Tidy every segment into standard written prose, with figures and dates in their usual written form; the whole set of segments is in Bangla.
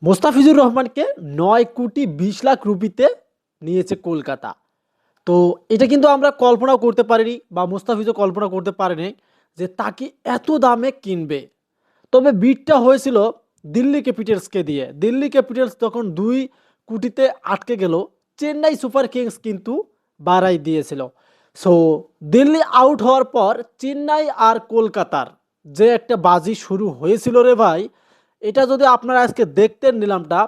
মোস্তাফিজুর রহমানকে 9 কোটি 20 লাখ রুপিতে নিয়েছে কলকাতা। তো এটা কিন্তু আমরা কল্পনাও করতে পারিনি বা মুস্তাফিজও কল্পনা করতে পারেনি যে তাকে এত দামে কিনবে। তবে বিটটা হয়েছিল দিল্লি ক্যাপিটালসকে দিয়ে। দিল্লি ক্যাপিটালস তখন 2 কোটিতে আটকে গেল, চেন্নাই সুপার কিংস কিন্তু বাড়াই দিয়েছিল। সো দিল্লি আউট হওয়ার পর চেন্নাই আর কলকাতার যে একটা বাজি শুরু হয়েছিল রে ভাই, এটা যদি আপনারা আজকে দেখতেন নিলামটা,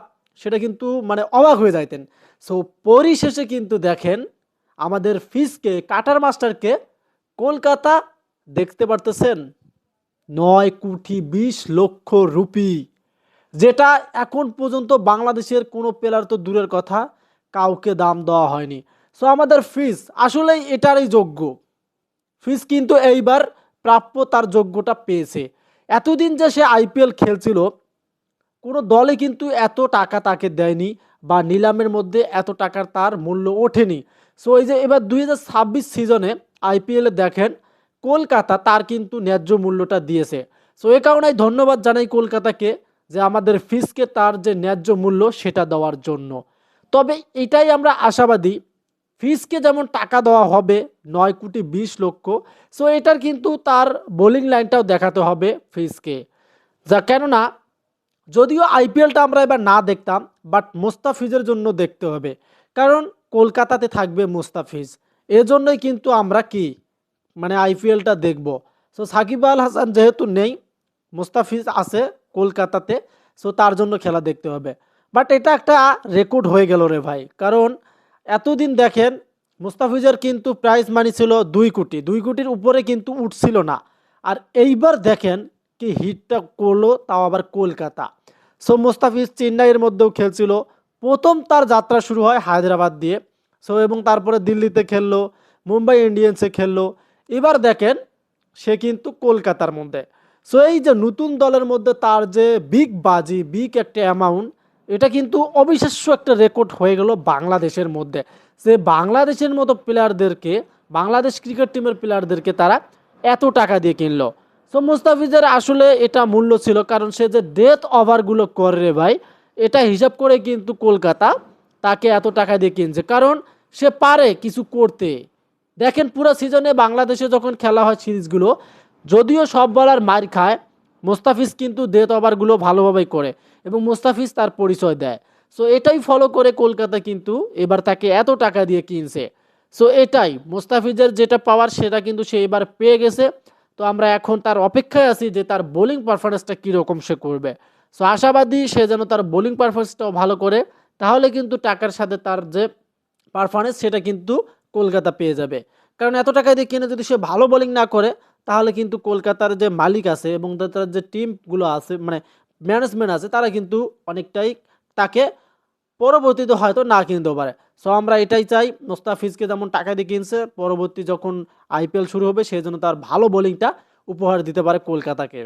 সেটা কিন্তু মানে অবাক হয়ে যাইতেন। সো পরিশেষে কিন্তু দেখেন আমাদের ফিসকে কাটার মাস্টারকে কলকাতা দেখতে পারতেছেন 9 কোটি 20 লক্ষ রুপি, যেটা এখন পর্যন্ত বাংলাদেশের কোনো প্লেয়ার তো দূরের কথা, কাউকে দাম দেওয়া হয়নি। সো আমাদের ফিস আসলেই এটারই যোগ্য। ফিস কিন্তু এইবার প্রাপ্য তার যোগ্যটা পেয়েছে। এতদিন যে সে আইপিএল খেলছিল, কোনো দলে কিন্তু এত টাকা তাকে দেয়নি বা নিলামের মধ্যে এত টাকার তার মূল্য ওঠেনি। সো এই যে এবার 2026 সিজনে আইপিএলে দেখেন কলকাতা তার কিন্তু ন্যায্য মূল্যটা দিয়েছে। সো এ কারণে ধন্যবাদ জানাই কলকাতাকে যে আমাদের ফিসকে তার যে ন্যায্য মূল্য সেটা দেওয়ার জন্য। তবে এটাই আমরা আশাবাদী, ফিসকে যেমন টাকা দেওয়া হবে 9 কোটি 20 লক্ষ, সো এটার কিন্তু তার বোলিং লাইনটাও দেখাতে হবে ফিসকে। যা কেননা যদিও আইপিএলটা আমরা এবার না দেখতাম, বাট মোস্তাফিজের জন্য দেখতে হবে, কারণ কলকাতাতে থাকবে মোস্তাফিজ। এজন্যই কিন্তু আমরা কি মানে আইপিএলটা দেখব। সো সাকিব আল হাসান যেহেতু নেই, মোস্তাফিজ আছে কলকাতাতে, সো তার জন্য খেলা দেখতে হবে। বাট এটা একটা রেকর্ড হয়ে গেল রে ভাই, কারণ এতদিন দেখেন মোস্তাফিজের কিন্তু প্রাইজ মানি ছিল 2 কোটি, 2 কোটির উপরে কিন্তু উঠছিল না। আর এইবার দেখেন কি হিটটা করলো, তাও আবার কলকাতা। সো মোস্তাফিজ চেন্নাইয়ের মধ্যেও খেলছিল, প্রথম তার যাত্রা শুরু হয় হায়দ্রাবাদ দিয়ে। সো এবং তারপরে দিল্লিতে খেললো, মুম্বাই ইন্ডিয়ান্সে খেললো, এবার দেখেন সে কিন্তু কলকাতার মধ্যে। সো এই যে নতুন দলের মধ্যে তার যে বিগ বাজি, বিগ একটা অ্যামাউন্ট, এটা কিন্তু অবিশ্বাস্য একটা রেকর্ড হয়ে গেল বাংলাদেশের মধ্যে। সে বাংলাদেশের মতো প্লেয়ারদেরকে, বাংলাদেশ ক্রিকেট টিমের প্লেয়ারদেরকে তারা এত টাকা দিয়ে কিনলো। সো মুস্তাফিজের আসলে এটা মূল্য ছিল, কারণ সে যে ডেথ ওভারগুলো করে রে ভাই, এটা হিসাব করে কিন্তু কলকাতা তাকে এত টাকা দিয়ে কিনছে, কারণ সে পারে কিছু করতে। দেখেন পুরো সিজনে বাংলাদেশে যখন খেলা হয় সিরিজগুলো, যদিও সব বলার মার খায়, মোস্তাফিজ কিন্তু ডেথ ওভারগুলো ভালোভাবেই করে এবং মোস্তাফিজ তার পরিচয় দেয়। সো এটাই ফলো করে কলকাতা কিন্তু এবার তাকে এত টাকা দিয়ে কিনছে। সো এটাই মোস্তাফিজের যেটা পাওয়ার সেটা কিন্তু সে এবার পেয়ে গেছে। তো আমরা এখন তার অপেক্ষায় আছি যে তার বোলিং পারফরমেন্সটা কীরকম সে করবে। সো আশাবাদী সে যেন তার বোলিং পারফরমেন্সটাও ভালো করে, তাহলে কিন্তু টাকার সাথে তার যে পারফরমেন্স সেটা কিন্তু কলকাতা পেয়ে যাবে। কারণ এত টাকা দিয়ে কিনে যদি সে ভালো বোলিং না করে, তাহলে কিন্তু কলকাতার যে মালিক আছে এবং তার যে টিমগুলো আছে, মানে ম্যানেজমেন্ট আছে, তারা কিন্তু অনেকটাই তাকে পরবর্তীতে হয়তো না কিনতেও পারে। সো আমরা এটাই চাই, মোস্তাফিজকে যেমন টাকা দিয়ে কিনছে, পরবর্তী যখন আইপিএল শুরু হবে সেই জন্য তার ভালো বোলিংটা উপহার দিতে পারে কলকাতাকে।